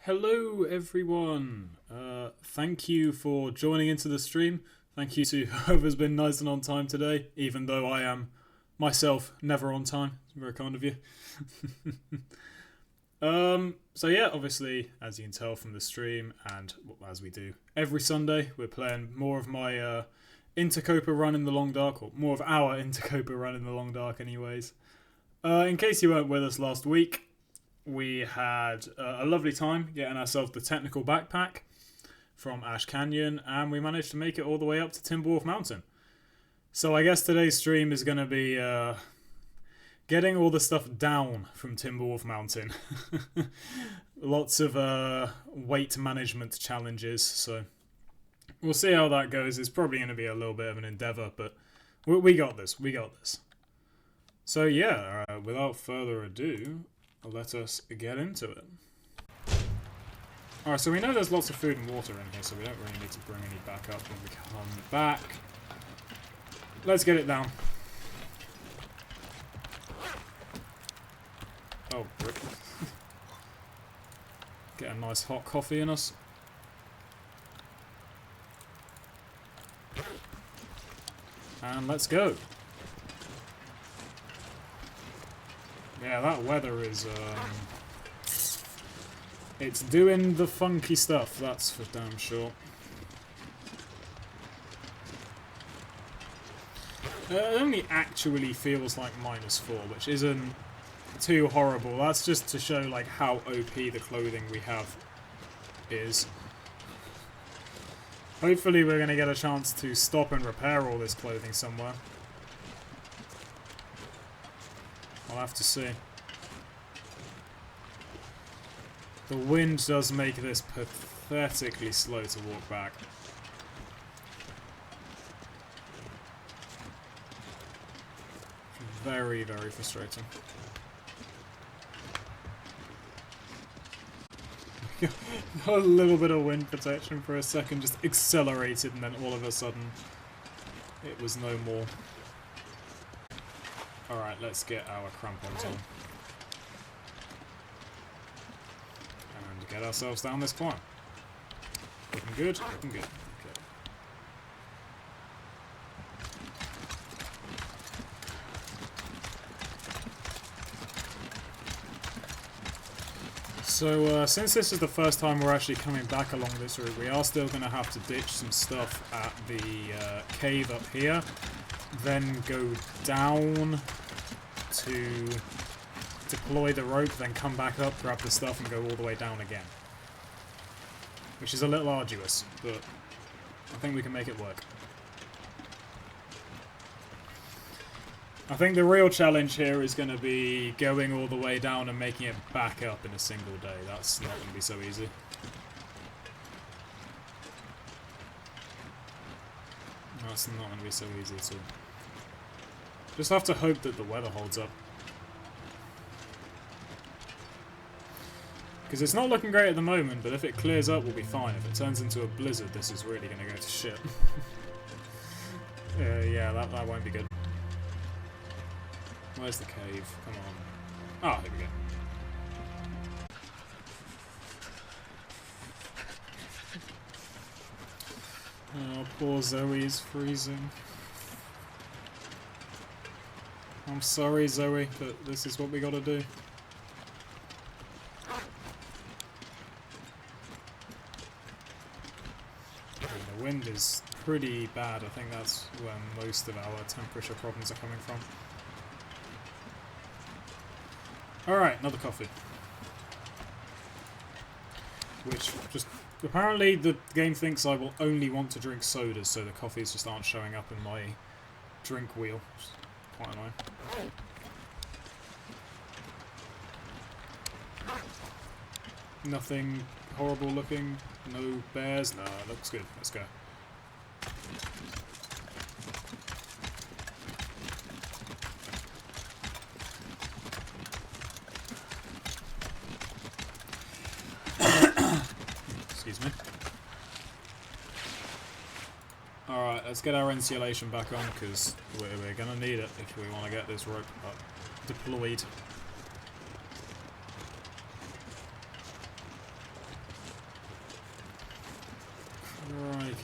Hello everyone, thank you for joining into the stream. Thank you to whoever's been nice and on time today, even though I am myself never on time. It's very kind of you. So yeah, obviously, as you can tell from the stream, and as we do every Sunday, we're playing more of my Intercoper run in the long dark, or more of our Intercoper run in the long dark anyways. In case you weren't with us last week, we had a lovely time getting ourselves the technical backpack from Ash Canyon, and we managed to make it all the way up to Timberwolf Mountain. So I guess today's stream is going to be getting all the stuff down from Timberwolf Mountain. Lots of weight management challenges, so we'll see how that goes. It's probably going to be a little bit of an endeavour, but we got this. We got this. So yeah, without further ado, let us get into it. Alright, so we know there's lots of food and water in here, so we don't really need to bring any back up when we come back. Let's get it down. Oh, brick. Get a nice hot coffee in us. And let's go. Yeah, that weather is, it's doing the funky stuff, that's for damn sure. It only actually feels like -4, which isn't too horrible. That's just to show, like, how OP the clothing we have is. Hopefully we're going to get a chance to stop and repair all this clothing somewhere. I'll have to see. The wind does make this pathetically slow to walk back. Very, very frustrating. Got a little bit of wind protection for a second, just accelerated, and then all of a sudden it was no more. Alright, let's get our crampons on. And get ourselves down this climb. Looking good? Looking good. Okay. So, since this is the first time we're actually coming back along this route, we are still going to have to ditch some stuff at the cave up here. Then go down to deploy the rope, then come back up, grab the stuff, and go all the way down again. Which is a little arduous, but I think we can make it work. I think the real challenge here is going to be going all the way down and making it back up in a single day. That's not going to be so easy. That's not going to be so easy at all. Just have to hope that the weather holds up. Because it's not looking great at the moment, but if it clears up, we'll be fine. If it turns into a blizzard, this is really going to go to shit. Yeah, that won't be good. Where's the cave? Come on. Ah, here we go. Oh, poor Zoe is freezing. I'm sorry, Zoe, but this is what we gotta do. The wind is pretty bad. I think that's where most of our temperature problems are coming from. Alright, another coffee. Which, just... apparently the game thinks I will only want to drink sodas, so the coffees just aren't showing up in my drink wheel. Quite annoying. Nothing horrible looking. No bears. No, it looks good. Let's go. Excuse me. Alright, let's get our insulation back on, because we're going to need it if we want to get this rope up deployed.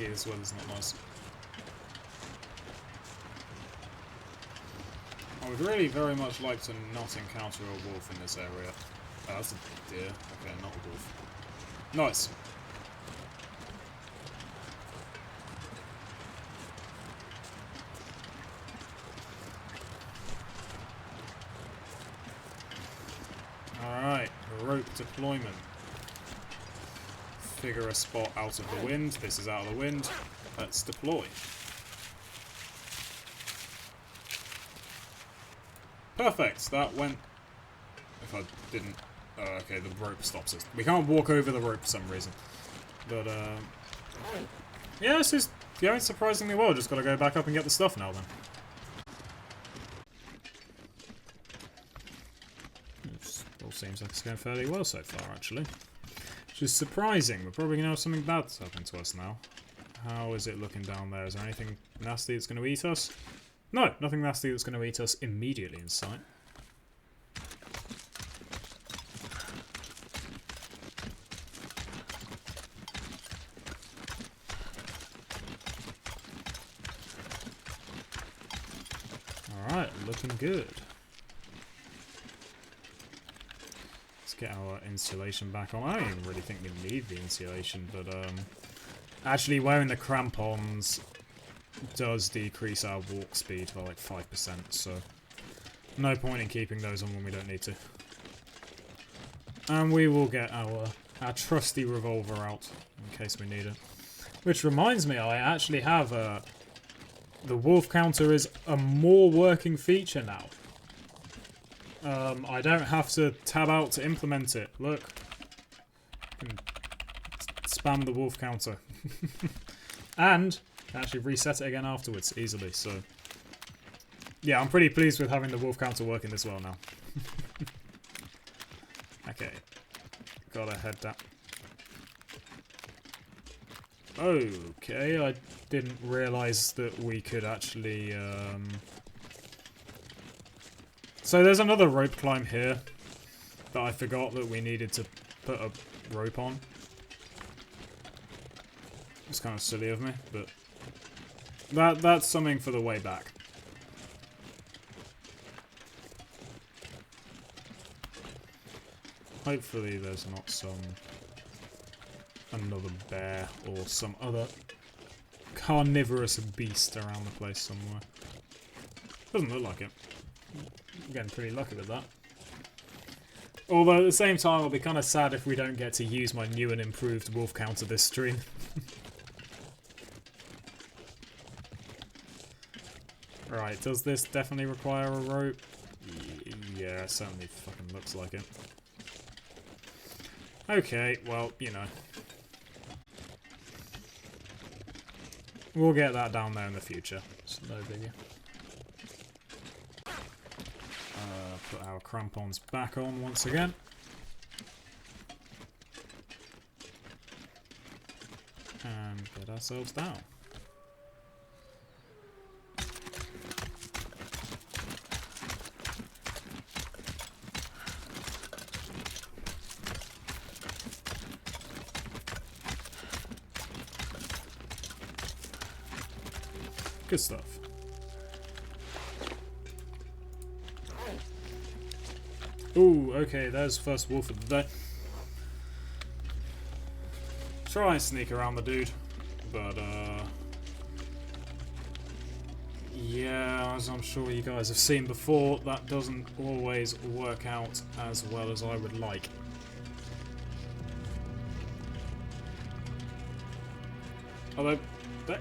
sticky, this weather's not nice. I would really very much like to not encounter a wolf in this area. Oh, that's a deer. Okay, not a wolf. Nice. Alright, rope deployment. Figure a spot out of the wind. This is out of the wind. Let's deploy. Perfect. That went... If I didn't... okay, the rope stops us. We can't walk over the rope for some reason. But, yeah, this is going surprisingly well. Just gotta go back up and get the stuff now, then. It all seems like it's going fairly well so far, actually. Which is surprising. We're probably going to have something bad happen to us now. How is it looking down there? Is there anything nasty that's going to eat us? No, nothing nasty that's going to eat us immediately in sight. Alright, looking good. Let's get our insulation back on. I don't even really think we need the insulation, but actually wearing the crampons does decrease our walk speed by like 5%, so no point in keeping those on when we don't need to. And we will get our trusty revolver out in case we need it. Which reminds me, I actually have the wolf counter is a more working feature now. I don't have to tab out to implement it. Look. I can spam the wolf counter. And actually reset it again afterwards easily, so... Yeah, I'm pretty pleased with having the wolf counter working this well now. Okay. Gotta head down. Okay, I didn't realise that we could actually... So there's another rope climb here that I forgot that we needed to put a rope on. It's kind of silly of me, but... That's something for the way back. Hopefully there's not another bear or some other carnivorous beast around the place somewhere. Doesn't look like it. I'm getting pretty lucky with that. Although at the same time I'll be kind of sad if we don't get to use my new and improved wolf counter this stream. Right, does this definitely require a rope? Yeah, it certainly fucking looks like it. Okay, well, you know. We'll get that down there in the future. It's no biggie. Put our crampons back on once again. And get ourselves down. Good stuff. Ooh, okay, there's the first wolf of the day. Try and sneak around the dude, but yeah, as I'm sure you guys have seen before, that doesn't always work out as well as I would like. Although,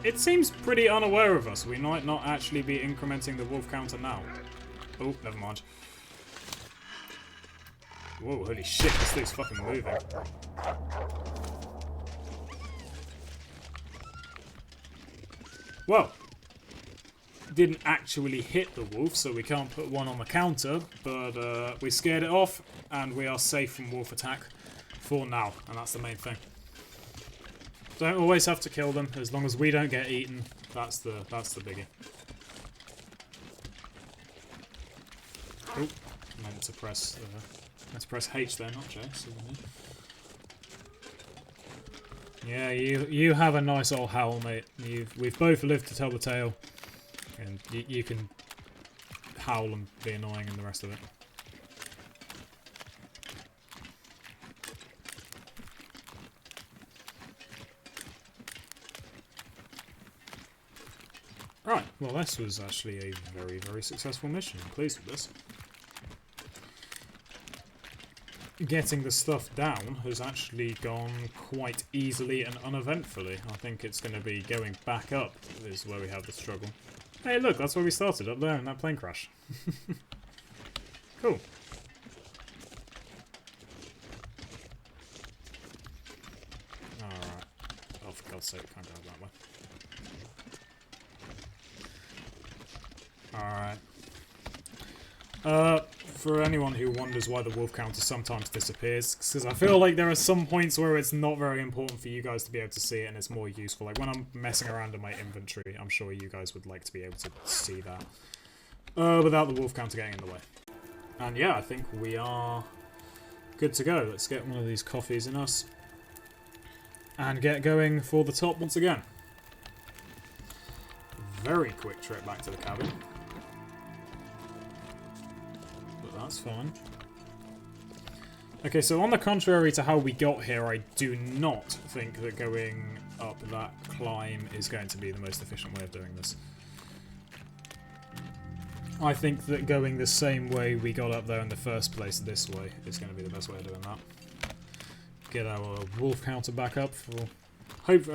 it seems pretty unaware of us. We might not actually be incrementing the wolf counter now. Oh, never mind. Whoa, holy shit, this thing's fucking moving. Well, didn't actually hit the wolf, so we can't put one on the counter, but we scared it off, and we are safe from wolf attack for now, and that's the main thing. Don't always have to kill them, as long as we don't get eaten, that's the biggie. Oh, meant to press H there, not J. So Yeah, you have a nice old howl, mate. We've both lived to tell the tale, and you can howl and be annoying and the rest of it. Right, well this was actually a very, very successful mission. I'm pleased with this. Getting the stuff down has actually gone quite easily and uneventfully. I think it's going to be going back up is where we have the struggle. Hey look, that's where we started, up there in that plane crash. Cool. Alright. Oh, for God's sake, can't go that way. Alright. For anyone who wonders why the wolf counter sometimes disappears, because I feel like there are some points where it's not very important for you guys to be able to see it and it's more useful. Like when I'm messing around in my inventory, I'm sure you guys would like to be able to see that. Without the wolf counter getting in the way. And yeah, I think we are good to go. Let's get one of these coffees in us. And get going for the top once again. Very quick trip back to the cabin. That's fine. Okay, so on the contrary to how we got here, I do not think that going up that climb is going to be the most efficient way of doing this. I think that going the same way we got up there in the first place this way is going to be the best way of doing that. Get our wolf counter back up for... Hope...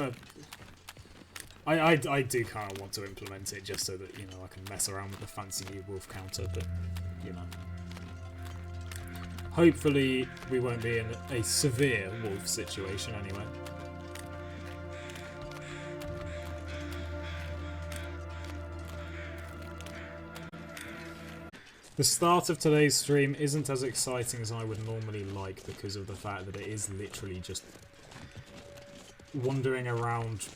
I do kind of want to implement it just so that, you know, I can mess around with the fancy new wolf counter, but, you know... Hopefully, we won't be in a severe wolf situation anyway. The start of today's stream isn't as exciting as I would normally like because of the fact that it is literally just wandering around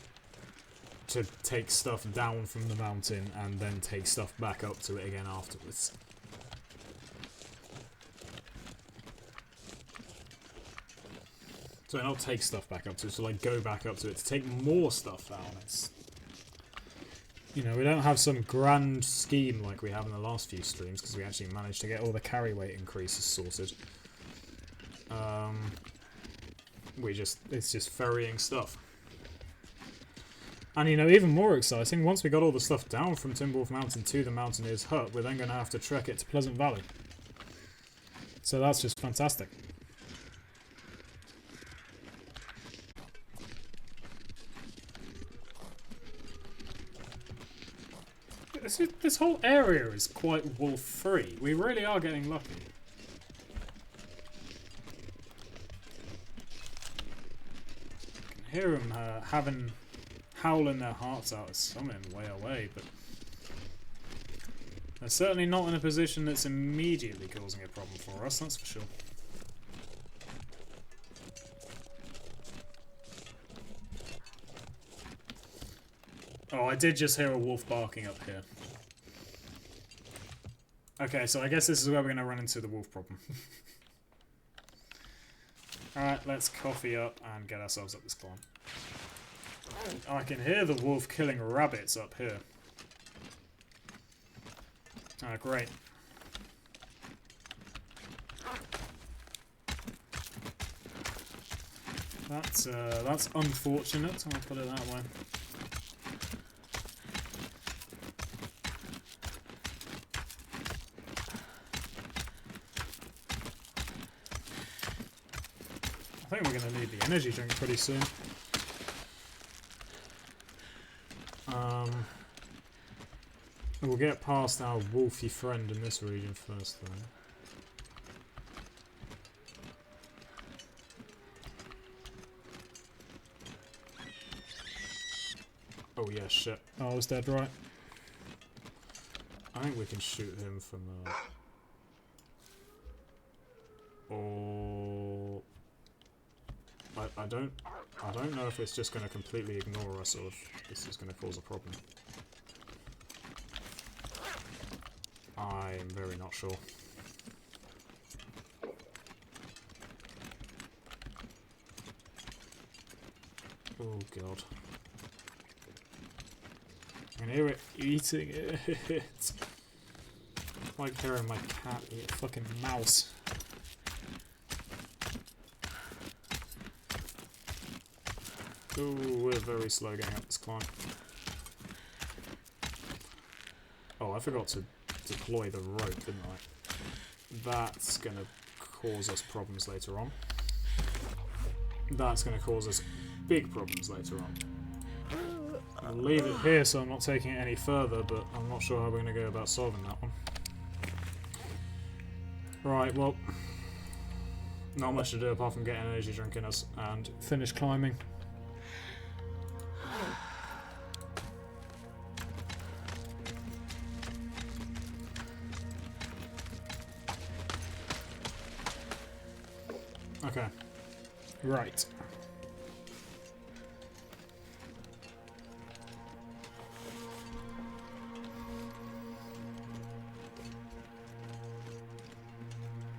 to take stuff down from the mountain and then take stuff back up to it again afterwards. So not take stuff back up to it, so like go back up to it to take more stuff down. It's, you know, we don't have some grand scheme like we have in the last few streams because we actually managed to get all the carry weight increases sorted. It's just ferrying stuff. And you know, even more exciting, once we got all the stuff down from Timberwolf Mountain to the Mountaineer's Hut, we're then going to have to trek it to Pleasant Valley. So that's just fantastic. This whole area is quite wolf-free. We really are getting lucky. I can hear them howling their hearts out at something way away, but they're certainly not in a position that's immediately causing a problem for us, that's for sure. Oh, I did just hear a wolf barking up here. Okay, so I guess this is where we're going to run into the wolf problem. Alright, let's coffee up and get ourselves up this climb. Oh, I can hear the wolf killing rabbits up here. Ah, great. That's unfortunate, I'll put it that way. I think we're going to need the energy drink pretty soon. We'll get past our wolfy friend in this region first, though. Oh yeah, shit. Oh, I was dead, right? I think we can shoot him from or I don't know if it's just going to completely ignore us or if this is going to cause a problem. I'm very not sure. Oh god. I can hear it eating it. Like hearing my cat eat a fucking mouse. Oh, we're very slow getting up this climb. Oh, I forgot to deploy the rope, didn't I? That's gonna cause us problems later on. That's gonna cause us big problems later on. I'll leave it here so I'm not taking it any further, but I'm not sure how we're gonna go about solving that one. Right, well, not much to do apart from get an energy drink in us and finish climbing. Okay. Right.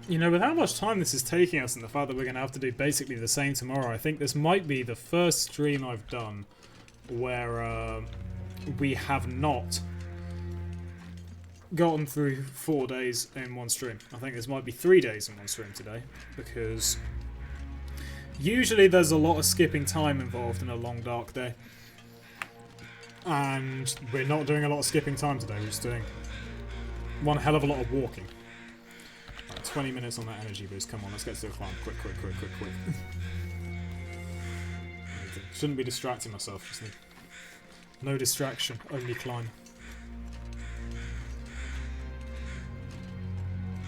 You know, with how much time this is taking us and the fact that we're going to have to do basically the same tomorrow, I think this might be the first stream I've done where we have not gotten through 4 days in one stream. I think this might be 3 days in one stream today, because usually there's a lot of skipping time involved in a long dark day. And we're not doing a lot of skipping time today, we're just doing one hell of a lot of walking. 20 minutes on that energy boost. Come on, let's get to the climb. Quick. Shouldn't be distracting myself. Just need no distraction, only climb.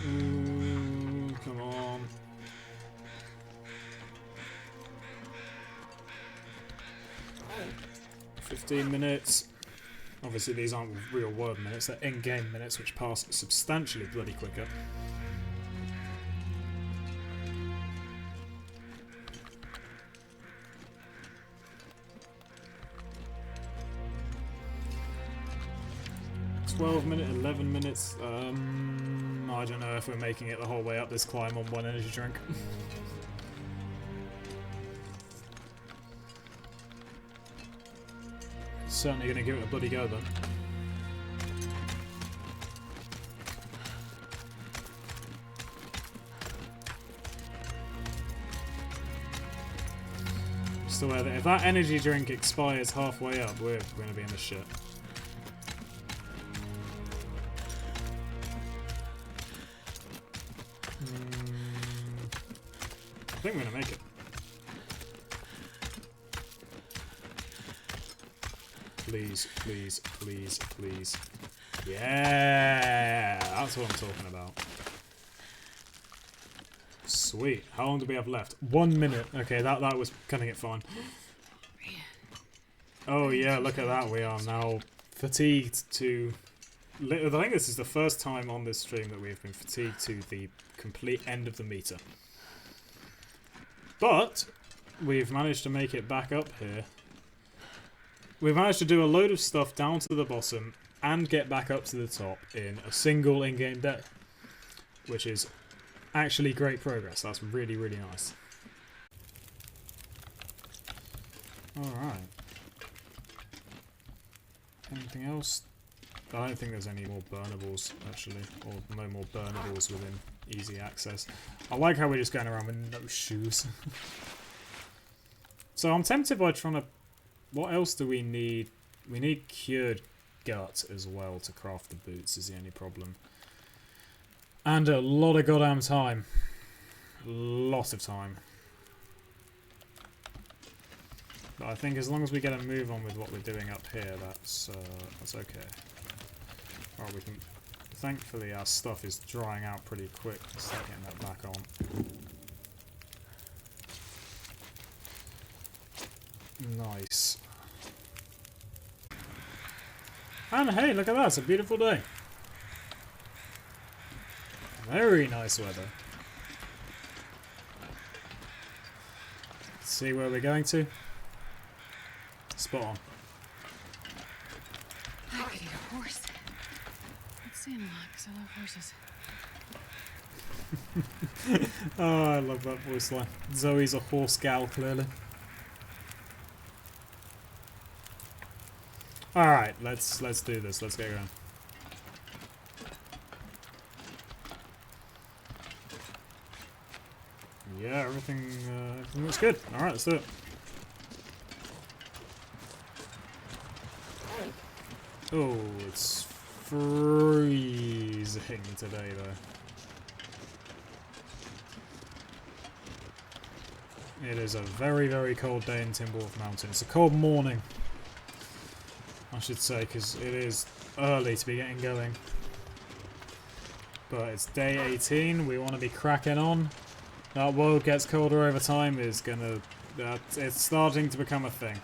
Ooh, come on. Oh. 15 minutes. Obviously these aren't real world minutes, they're in-game minutes, which pass substantially bloody quicker. Minute, 11 minutes. I don't know if we're making it the whole way up this climb on one energy drink. Certainly going to give it a bloody go then. Just aware that if that energy drink expires halfway up, we're going to be in the shit. I think we're going to make it. Please. Yeah! That's what I'm talking about. Sweet. How long do we have left? 1 minute. Okay, that was cutting it fine. Oh yeah, look at that. We are now fatigued to... I think this is the first time on this stream that we've been fatigued to the complete end of the meter. But we've managed to make it back up here. We've managed to do a load of stuff down to the bottom and get back up to the top in a single in-game day, which is actually great progress. That's really, really nice. Alright. Anything else? I don't think there's any more burnables, actually, or no more burnables within easy access. I like how we're just going around with no shoes. So I'm tempted by trying to... What else do we need? We need cured gut as well to craft the boots is the only problem. And a lot of goddamn time. A lot of time. But I think as long as we get a move on with what we're doing up here, that's okay. Alright, we can... Thankfully our stuff is drying out pretty quick to start getting that back on. Nice. And hey, look at that, it's a beautiful day. Very nice weather. Let's see where we're going to. Spot on. I could eat a horse. I'd stand a lot because I love horses. Oh, I love that voice line. Zoe's a horse gal, clearly. Alright, let's do this. Let's get going. Yeah, everything looks good. Alright, let's do it. Oh, it's freezing today though. It is a very, very cold day in Timberwolf Mountain. It's a cold morning, I should say, because it is early to be getting going. But it's day 18. We want to be cracking on. That world gets colder over time is gonna... it's starting to become a thing.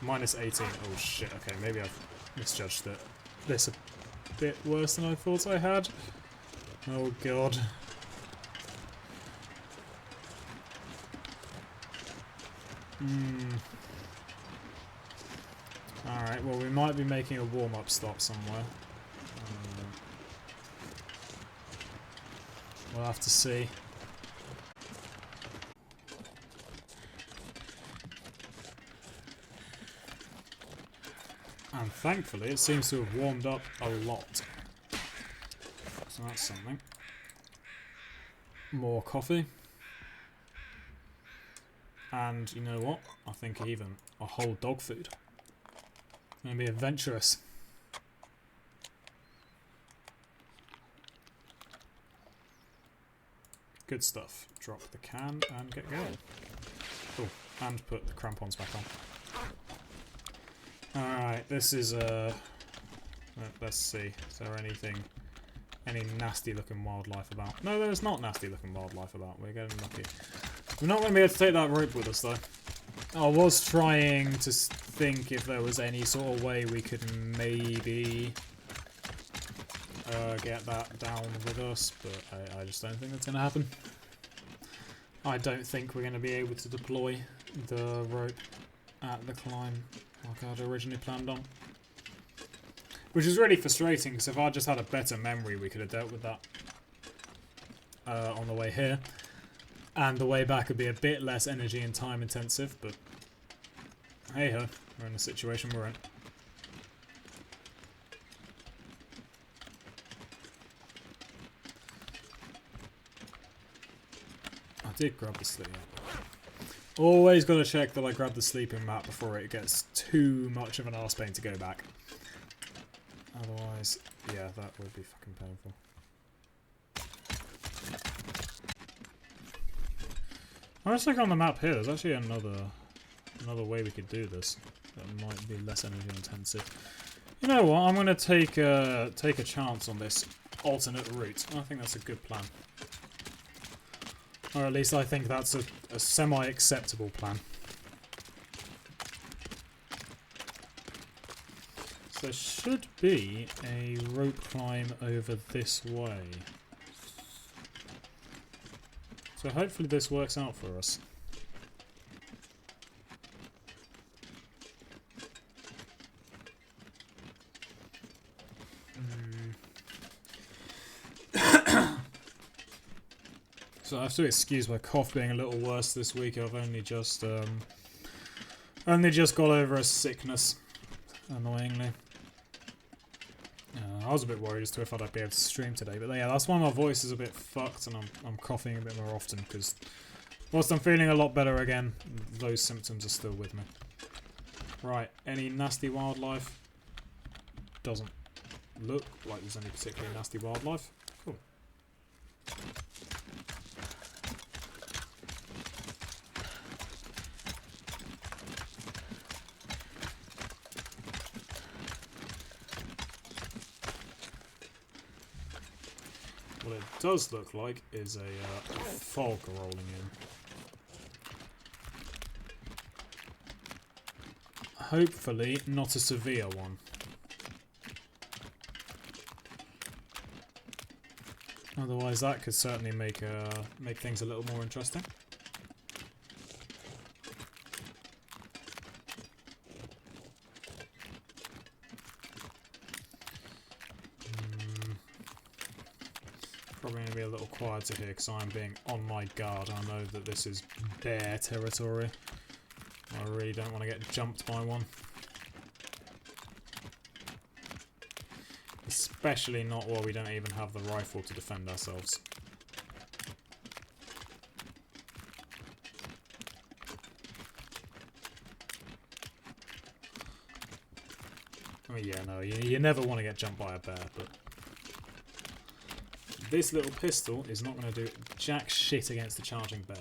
Minus 18. Oh shit, okay, maybe I've misjudged it. This a bit worse than I thought I had. Oh god. Alright, well we might be making a warm-up stop somewhere. We'll have to see. And thankfully it seems to have warmed up a lot. So that's something. More coffee. And you know what? I think even a whole dog food. I'm gonna be adventurous. Good stuff. Drop the can and get going. Oh, and put the crampons back on. Alright, this is let's see. Is there any nasty looking wildlife about? No, there's not nasty looking wildlife about. We're getting lucky. We're not going to be able to take that rope with us though. I was trying to think if there was any sort of way we could maybe get that down with us, but I just don't think that's going to happen. I don't think we're going to be able to deploy the rope at the climb like I'd originally planned on. Which is really frustrating, because if I just had a better memory we could have dealt with that on the way here. And the way back would be a bit less energy and time intensive, but hey ho, we're in the situation we're in. I did grab the sleeping mat. Always got to check that I grab the sleeping mat before it gets too much of an arse pain to go back. Otherwise, yeah, that would be fucking painful. Let's look on the map here. There's actually another way we could do this that might be less energy intensive. You know what? I'm going to take a chance on this alternate route. I think that's a good plan. Or at least I think that's a semi-acceptable plan. So there should be a rope climb over this way. So hopefully this works out for us. So I have to excuse my cough being a little worse this week. I've only just got over a sickness, annoyingly. I was a bit worried as to if I'd be able to stream today, but yeah, that's why my voice is a bit fucked and I'm coughing a bit more often, because whilst I'm feeling a lot better again, those symptoms are still with me. Right, any nasty wildlife? Doesn't look like there's any particularly nasty wildlife. Cool. What it does look like is a fog rolling in. Hopefully not a severe one. Otherwise that could certainly make things a little more interesting. Probably going to be a little quieter here because I'm being on my guard. I know that this is bear territory. I really don't want to get jumped by one. Especially not while we don't even have the rifle to defend ourselves. I mean, yeah, no, you never want to get jumped by a bear, but this little pistol is not going to do jack shit against the charging bear.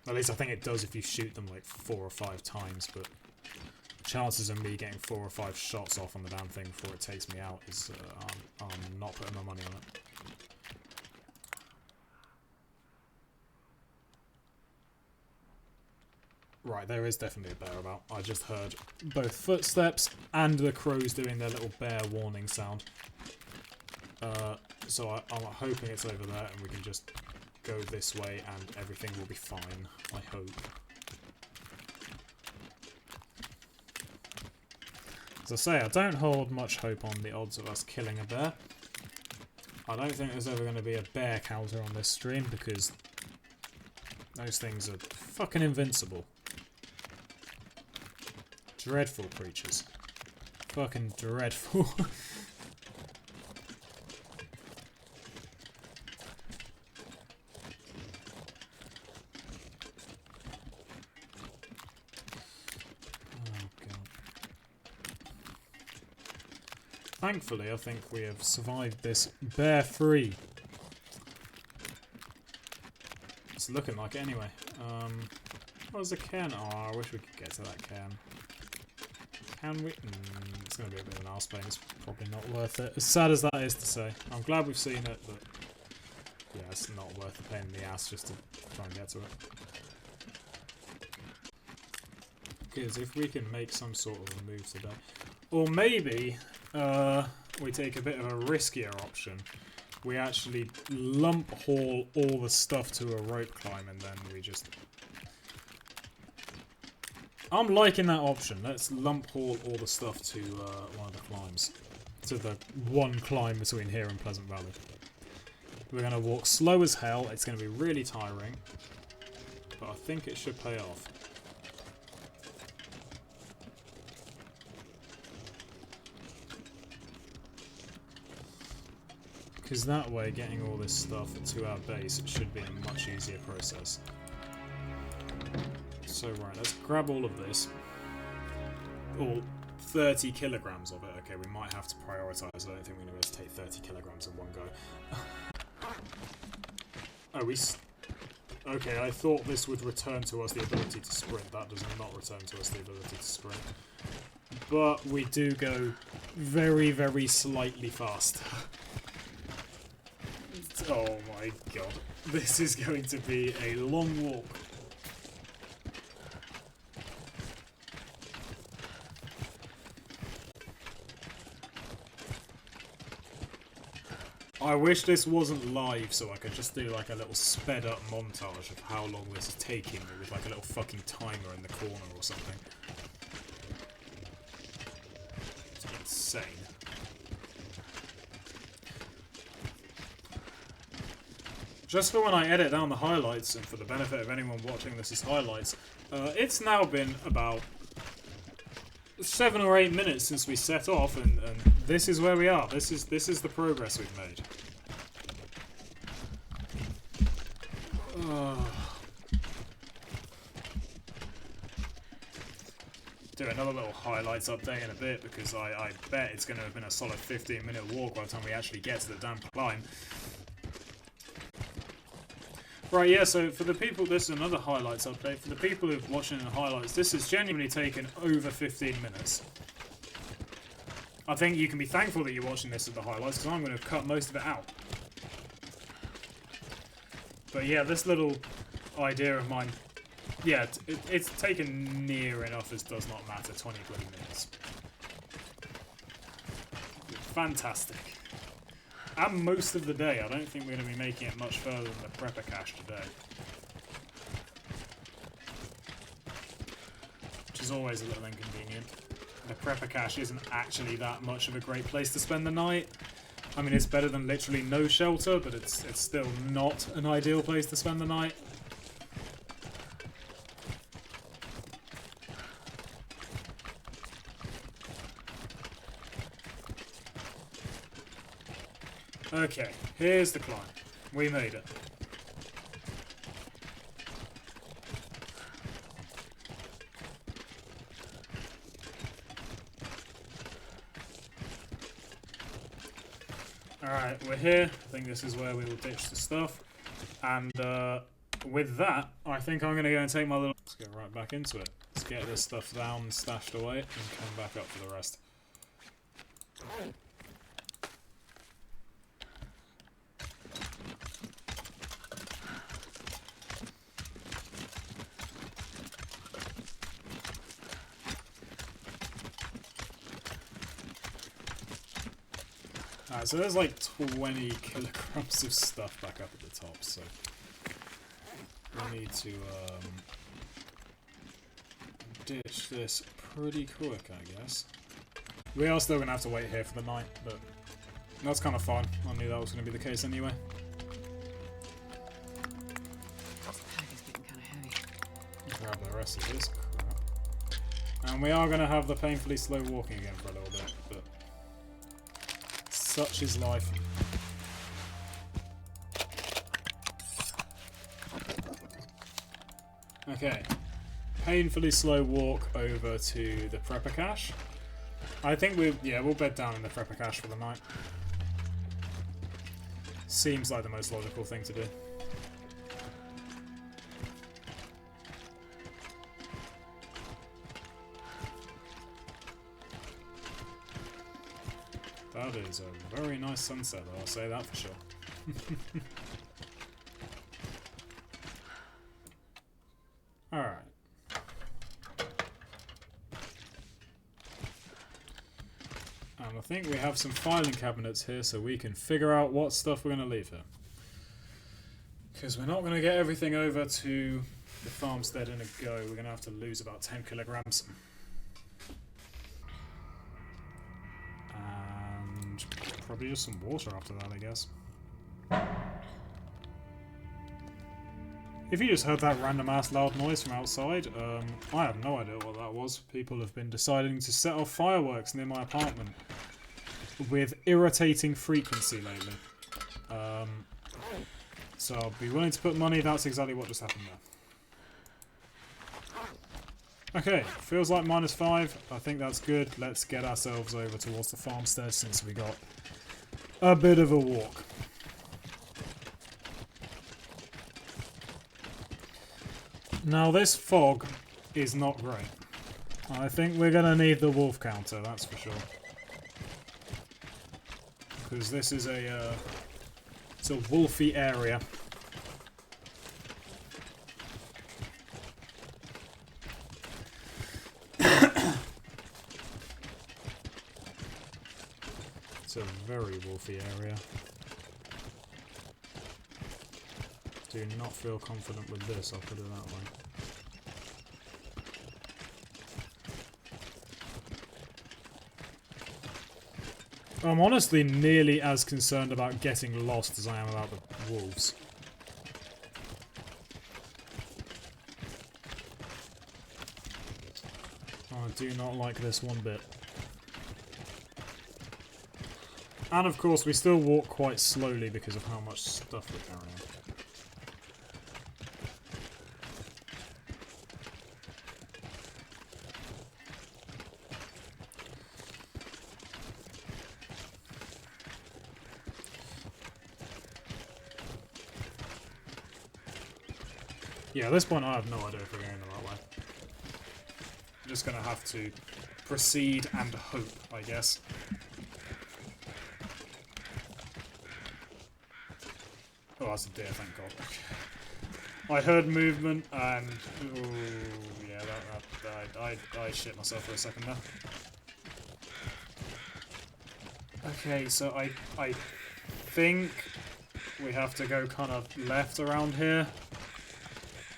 At least I think it does if you shoot them like 4 or 5 times, but chances of me getting 4 or 5 shots off on the damn thing before it takes me out is I'm not putting my money on it. Right, there is definitely a bear about. I just heard both footsteps and the crows doing their little bear warning sound. So I'm hoping it's over there and we can just go this way and everything will be fine, I hope. As I say, I don't hold much hope on the odds of us killing a bear. I don't think there's ever going to be a bear counter on this stream because those things are fucking invincible. Dreadful creatures. Fucking dreadful. Thankfully, I think we have survived this bear-free. It's looking like it anyway. Where's the cairn? Oh, I wish we could get to that cairn. Can we? It's going to be a bit of an arse pain. It's probably not worth it. As sad as that is to say. I'm glad we've seen it, but yeah, it's not worth the pain in the ass just to try and get to it. Because if we can make some sort of a move today, or maybe we take a bit of a riskier option. We actually lump haul all the stuff to a rope climb and then we just... I'm liking that option. Let's lump haul all the stuff to one of the climbs. To the one climb between here and Pleasant Valley. We're going to walk slow as hell. It's going to be really tiring. But I think it should pay off. Because that way, getting all this stuff to our base should be a much easier process. So right, let's grab all of this. All 30 kilograms of it. Okay, we might have to prioritise. I don't think we're going to be able to take 30 kilograms in one go. Oh, okay, I thought this would return to us the ability to sprint. That does not return to us the ability to sprint. But we do go very, very slightly fast. Oh my god. This is going to be a long walk. I wish this wasn't live so I could just do like a little sped up montage of how long this is taking me with like a little fucking timer in the corner or something. It's insane. Just for when I edit down the highlights, and for the benefit of anyone watching this as highlights, it's now been about 7 or 8 minutes since we set off, and this is where we are. This is the progress we've made. Do another little highlights update in a bit, because I bet it's going to have been a solid 15-minute walk by the time we actually get to the damn climb. Right, yeah, so for the people, this is another highlights update. For the people who are watching the highlights, this has genuinely taken over 15 minutes. I think you can be thankful that you're watching this as the highlights, because I'm going to cut most of it out. But yeah, this little idea of mine, yeah, it's taken near enough as does not matter, 20 bloody minutes. Fantastic. And most of the day. I don't think we're going to be making it much further than the prepper cache today. Which is always a little inconvenient. The prepper cache isn't actually that much of a great place to spend the night. I mean, it's better than literally no shelter, but it's still not an ideal place to spend the night. Okay, here's the climb. We made it. Alright, we're here. I think this is where we will ditch the stuff. And with that, I think I'm going to go and take my little... Let's get right back into it. Let's get this stuff down, stashed away, and come back up for the rest. So there's like 20 kilograms of stuff back up at the top, so we need to ditch this pretty quick, I guess. We are still going to have to wait here for the night, but that's kind of fun. I knew that was going to be the case anyway. This pack is getting kind of heavy. Grab the rest of this crap. And we are going to have the painfully slow walking again for a little bit, but such is life. Okay. Painfully slow walk over to the prepper cache. I think we'll bed down in the prepper cache for the night. Seems like the most logical thing to do. That is a very nice sunset, I'll say that for sure. Alright. And I think we have some filing cabinets here so we can figure out what stuff we're going to leave here. Because we're not going to get everything over to the farmstead in a go. We're going to have to lose about 10 kilograms. Probably just some water after that, I guess. If you just heard that random ass loud noise from outside, I have no idea what that was. People have been deciding to set off fireworks near my apartment with irritating frequency lately. So I'll be willing to put money that's exactly what just happened there. Okay, feels like -5. I think that's good. Let's get ourselves over towards the farmstead since we got a bit of a walk. Now this fog is not great. I think we're going to need the wolf counter, that's for sure. Because this is it's a wolfy area. It's a very wolfy area. Do not feel confident with this, I'll put it that way. I'm honestly nearly as concerned about getting lost as I am about the wolves. I do not like this one bit. And of course we still walk quite slowly because of how much stuff we're carrying. Yeah, at this point I have no idea if we're going the right way. I'm just going to have to proceed and hope, I guess. Oh, that's a deer, thank God. I heard movement and... Ooh, yeah, I shit myself for a second there. Okay, so I think we have to go kind of left around here.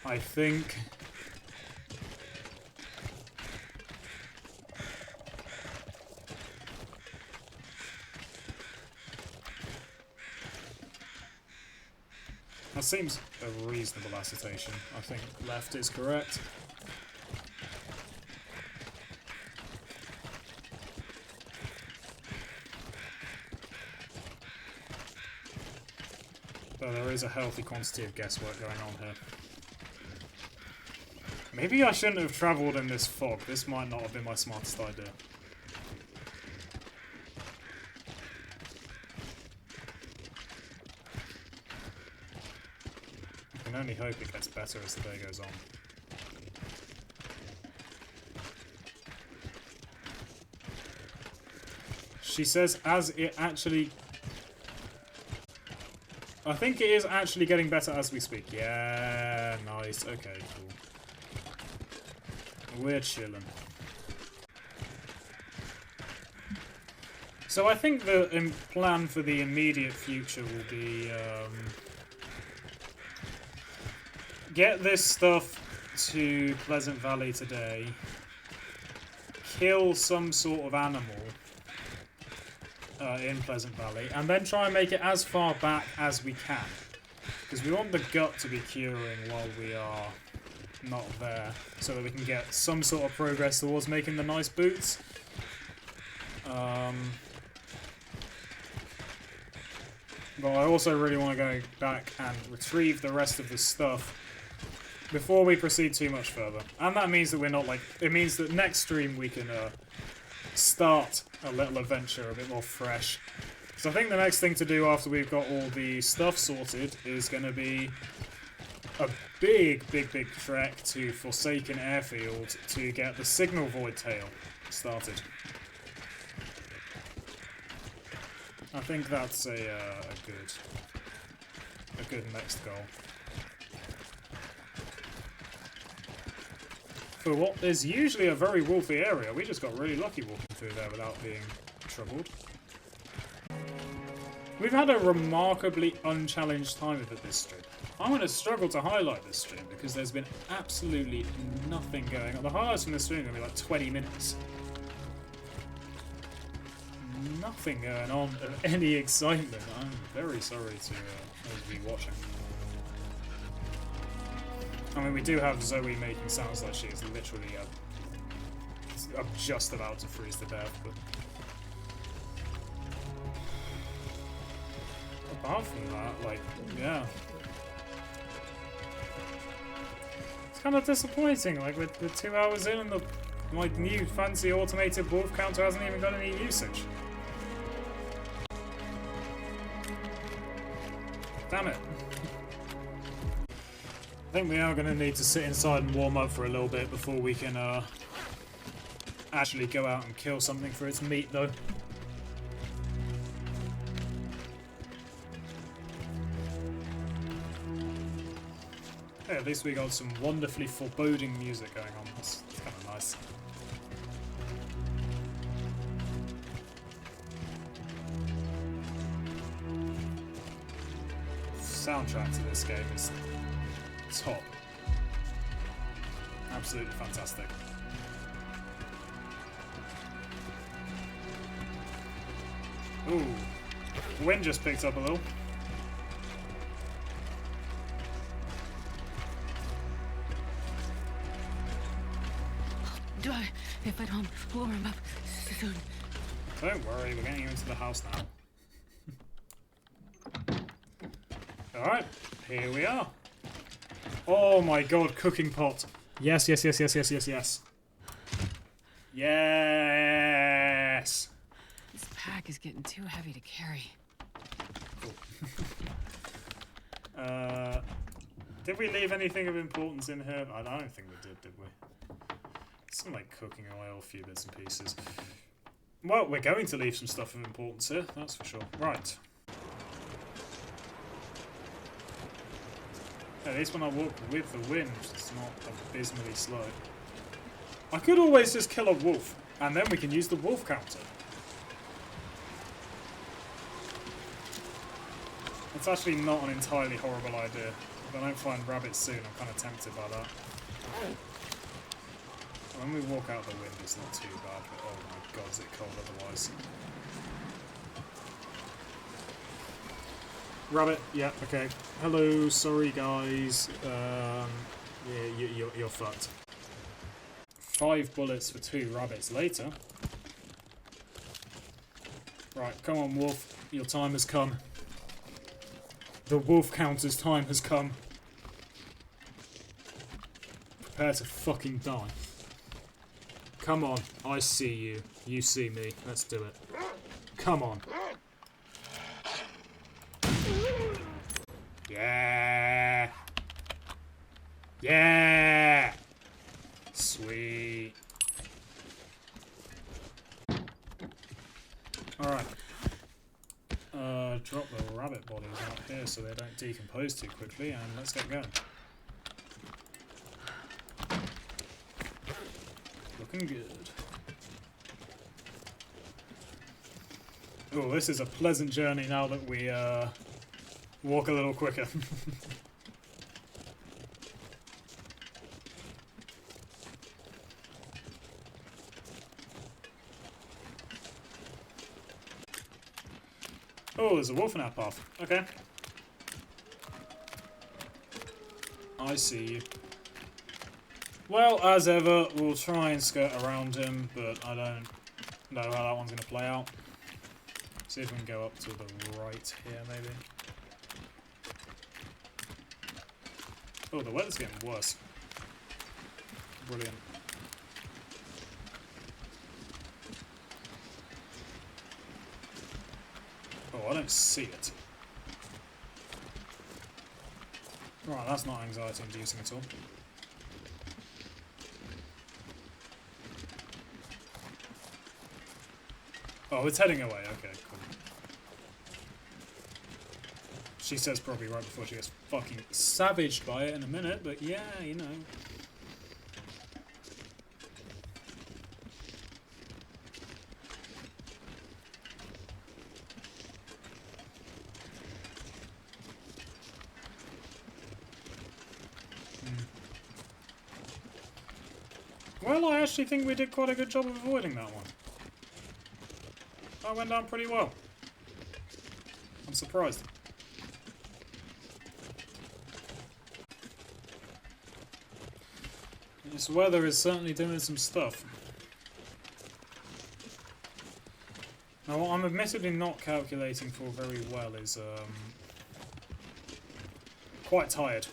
I think... That seems a reasonable assertion. I think left is correct. So there is a healthy quantity of guesswork going on here. Maybe I shouldn't have travelled in this fog. This might not have been my smartest idea. I can only hope it gets better as the day goes on. She says as it actually... I think it is actually getting better as we speak. Yeah, nice. Okay, cool. We're chilling. So I think the plan for the immediate future will be get this stuff to Pleasant Valley today, kill some sort of animal in Pleasant Valley, and then try and make it as far back as we can. Because we want the gut to be curing while we are not there, so that we can get some sort of progress towards making the nice boots. But I also really want to go back and retrieve the rest of the stuff before we proceed too much further. And that means that we're not like... It means that next stream we can start a little adventure a bit more fresh. So I think the next thing to do after we've got all the stuff sorted is going to be a big trek to Forsaken Airfield to get the Signal Void Tail started. I think that's a good next goal. For what is usually a very wolfy area, we just got really lucky walking through there without being troubled. We've had a remarkably unchallenged time of it this stream. I'm going to struggle to highlight this stream because there's been absolutely nothing going on. The highlights from this stream are going to be like 20 minutes. Nothing going on of any excitement. I'm very sorry to those of you watching. I mean, we do have Zoe making sounds like she is literally just about to freeze to death, but apart from that, like, yeah. It's kind of disappointing, like, we're 2 hours in and the new fancy automated wolf counter hasn't even got any usage. Damn it. I think we are going to need to sit inside and warm up for a little bit before we can actually go out and kill something for its meat, though. Hey, at least we got some wonderfully foreboding music going on. That's kind of nice. The soundtrack to this game is top. Absolutely fantastic. Ooh. The wind just picked up a little. If I don't warm up soon. Don't worry, we're getting you into the house now. Alright, here we are. Oh my god, cooking pot. Yes, yes, yes, yes, yes, yes, yes. Yes! This pack is getting too heavy to carry. Cool. Did we leave anything of importance in here? I don't think we did we? Some like cooking oil, a few bits and pieces. Well, we're going to leave some stuff of importance here, that's for sure. Right. At least when I walk with the wind, it's not abysmally slow. I could always just kill a wolf, and then we can use the wolf counter. It's actually not an entirely horrible idea. If I don't find rabbits soon, I'm kind of tempted by that. When we walk out the wind, it's not too bad, but oh my god, is it cold otherwise. Rabbit, yeah, okay. Hello, sorry guys. Yeah, you're fucked. 5 bullets for 2 rabbits later. Right, come on wolf, your time has come. The wolf counter's time has come. Prepare to fucking die. Come on, I see you. You see me. Let's do it. Come on. Yeah. Yeah. Sweet. Alright. Drop the rabbit bodies out here so they don't decompose too quickly, and let's get going. Looking good. Oh, this is a pleasant journey now that we walk a little quicker. Oh, there's a wolf in our path. Okay. I see you. Well, as ever, we'll try and skirt around him, but I don't know how that one's going to play out. See if we can go up to the right here, maybe. Oh, the weather's getting worse. Brilliant. Oh, I don't see it. Right, that's not anxiety inducing at all. Oh, it's heading away. Okay, cool. She says probably right before she gets fucking savaged by it in a minute, but yeah, you know. Well, I actually think we did quite a good job of avoiding that one. That went down pretty well. I'm surprised. This weather is certainly doing some stuff. Now, what I'm admittedly not calculating for very well is quite tired.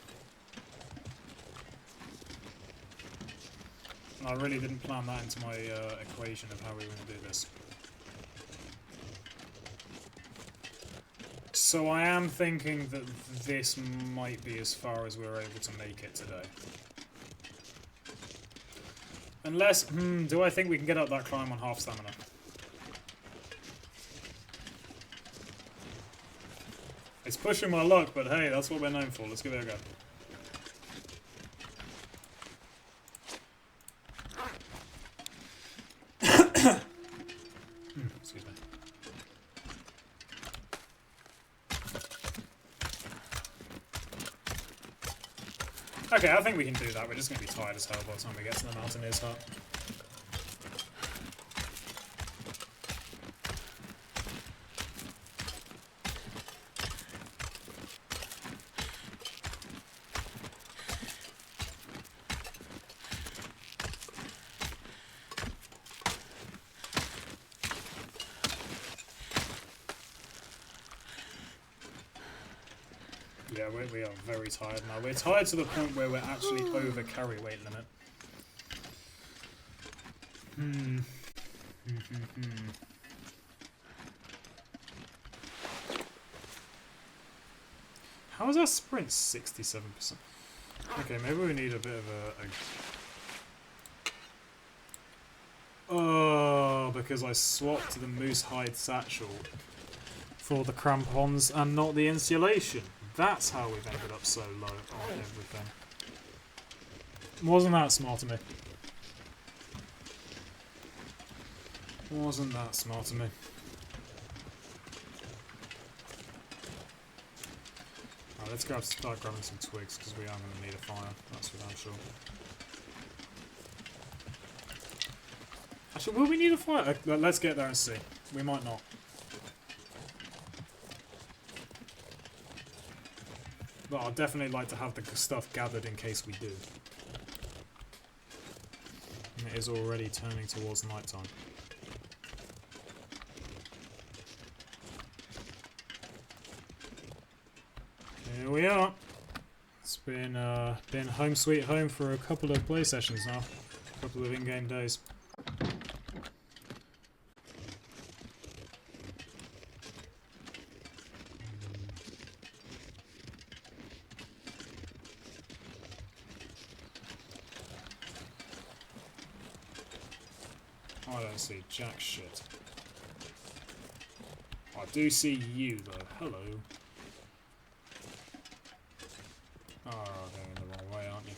And I really didn't plan that into my equation of how we were going to do this. So I am thinking that this might be as far as we're able to make it today. Unless, do I think we can get up that climb on half stamina? It's pushing my luck, but hey, that's what we're known for. Let's give it a go. Excuse me. Okay, I think we can do that. We're just going to be tired as hell by the time we get to the Mountaineer's Hut. Yeah, we are very tired now. We're tired to the point where we're actually over carry weight limit. How is our sprint 67%? Okay, maybe we need a bit of a... Oh, because I swapped the moose hide satchel for the crampons and not the insulation. That's how we've ended up so low on everything. Wasn't that smart of me? Wasn't that smart of me? Right, let's start grabbing some twigs because we are going to need a fire. That's for damn sure. Actually, will we need a fire? Let's get there and see. We might not. But I'd definitely like to have the stuff gathered in case we do. And it is already turning towards night time. we are. It's been home sweet home for a couple of play sessions now. A couple of in-game days. I don't see jack shit. I do see you though. Hello. Oh, going in the wrong way, aren't you?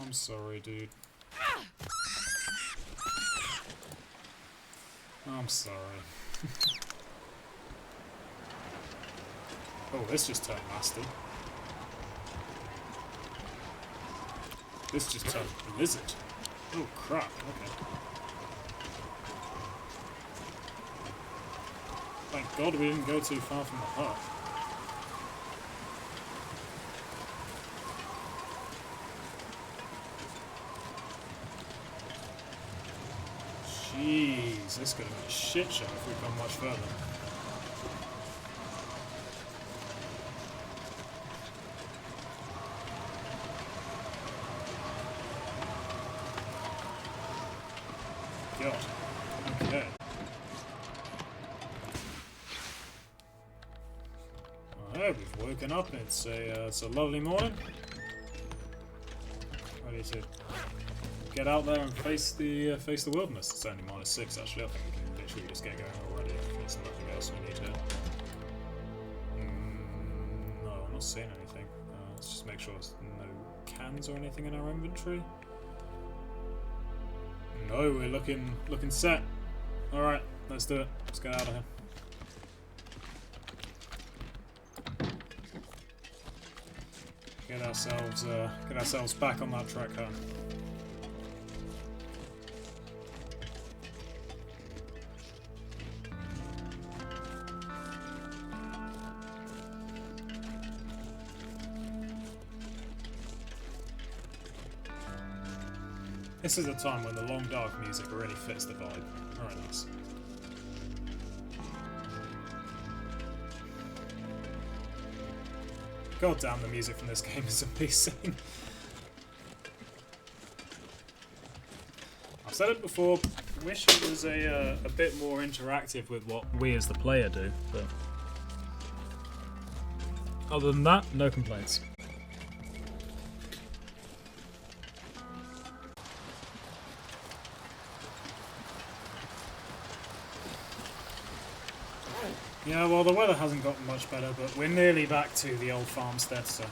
I'm sorry, dude. I'm sorry. Oh, this just turned nasty. This just turned a lizard. Oh crap, okay. Thank God we didn't go too far from the hut. Jeez, this could have been a shit show if we'd gone much further. God. Okay. Alright, we've woken up. It's a lovely morning. Ready to get out there and face the wilderness. It's only -6 actually. I think we can literally just get going already if there's nothing else we need here. No, I'm not seeing anything. Let's just make sure there's no cans or anything in our inventory. No, we're looking set. Alright, let's do it. Let's get out of here. Get ourselves back on that track home. This is a time when the long dark music really fits the vibe. Very nice. God damn, the music from this game is amazing. I've said it before, wish it was a bit more interactive with what we as the player do, but other than that, no complaints. Yeah, well, the weather hasn't gotten much better, but we're nearly back to the old farmstead, so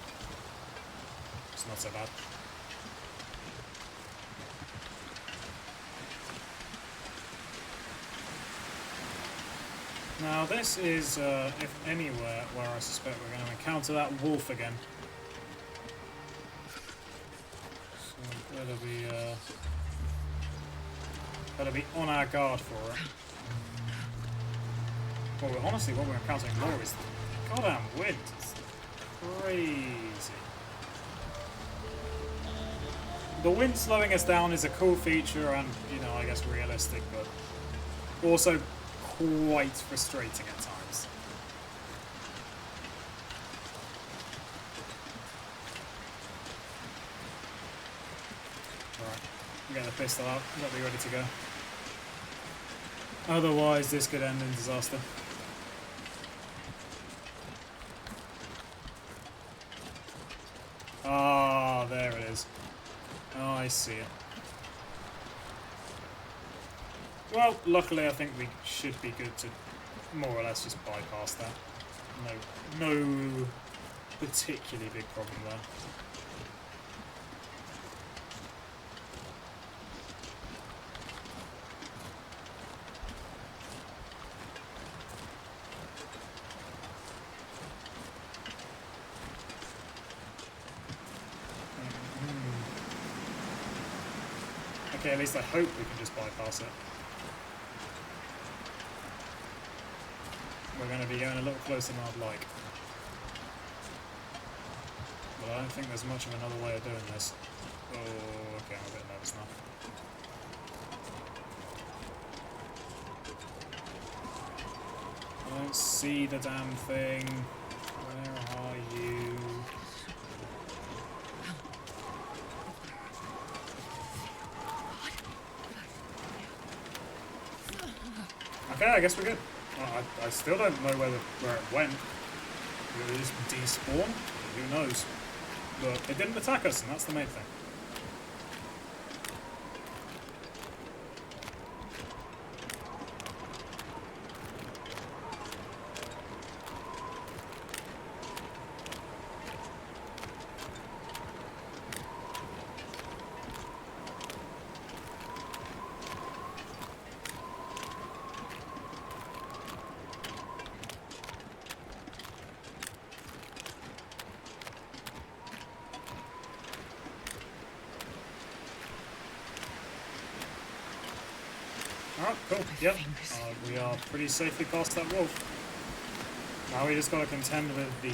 it's not so bad. Now, this is, if anywhere, where I suspect we're going to encounter that wolf again. So, better be on our guard for it. Well, honestly, what we're encountering more is the goddamn wind. It's crazy. The wind slowing us down is a cool feature and, you know, I guess realistic, but also quite frustrating at times. Alright, get the pistol out. Gotta be ready to go. Otherwise, this could end in disaster. Ah, there it is. Oh, I see it. Well, luckily I think we should be good to more or less just bypass that. No particularly big problem there. Okay, at least I hope we can just bypass it. We're going to be going a little closer than I'd like. But I don't think there's much of another way of doing this. Oh, okay, I'm a bit nervous now. I don't see the damn thing. Where are you? Okay, I guess we're good. I still don't know where it went. Did it just despawn? Who knows? But it didn't attack us, and that's the main thing. Alright, cool. Yep. We are pretty safely past that wolf. Now we just got to contend with the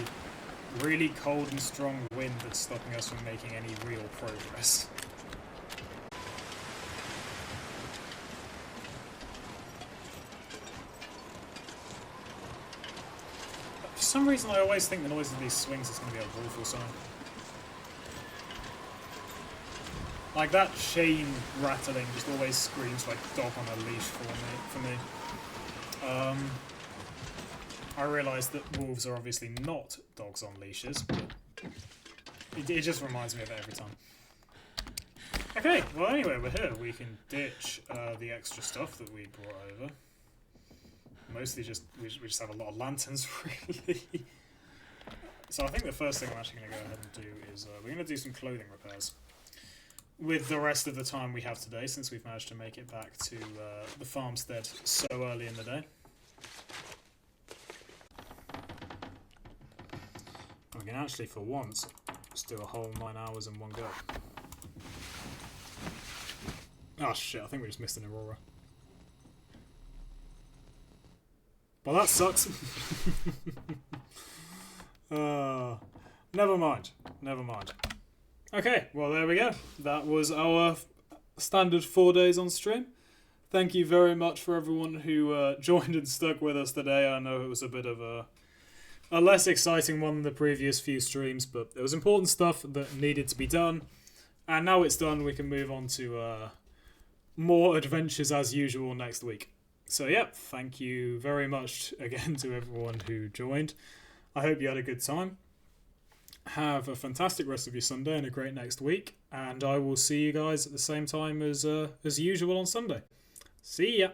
really cold and strong wind that's stopping us from making any real progress. For some reason I always think the noise of these swings is going to be a wolf or something. Like that chain rattling just always screams like dog on a leash for me. I realise that wolves are obviously not dogs on leashes, but it just reminds me of it every time. Okay, well anyway, we're here. We can ditch the extra stuff that we brought over. Mostly just, we just have a lot of lanterns, really. So I think the first thing I'm actually going to go ahead and do is we're going to do some clothing repairs. With the rest of the time we have today, since we've managed to make it back to the farmstead so early in the day. We can actually, for once, just do a whole 9 hours in one go. Oh shit, I think we just missed an Aurora. Well, that sucks. Never mind. Never mind. Okay, well there we go. That was our standard 4 days on stream. Thank you very much for everyone who joined and stuck with us today. I know it was a bit of a less exciting one than the previous few streams, but it was important stuff that needed to be done. And now it's done, we can move on to more adventures as usual next week. So yeah, thank you very much again to everyone who joined. I hope you had a good time. Have a fantastic rest of your Sunday and a great next week, and I will see you guys at the same time as usual on Sunday. See ya!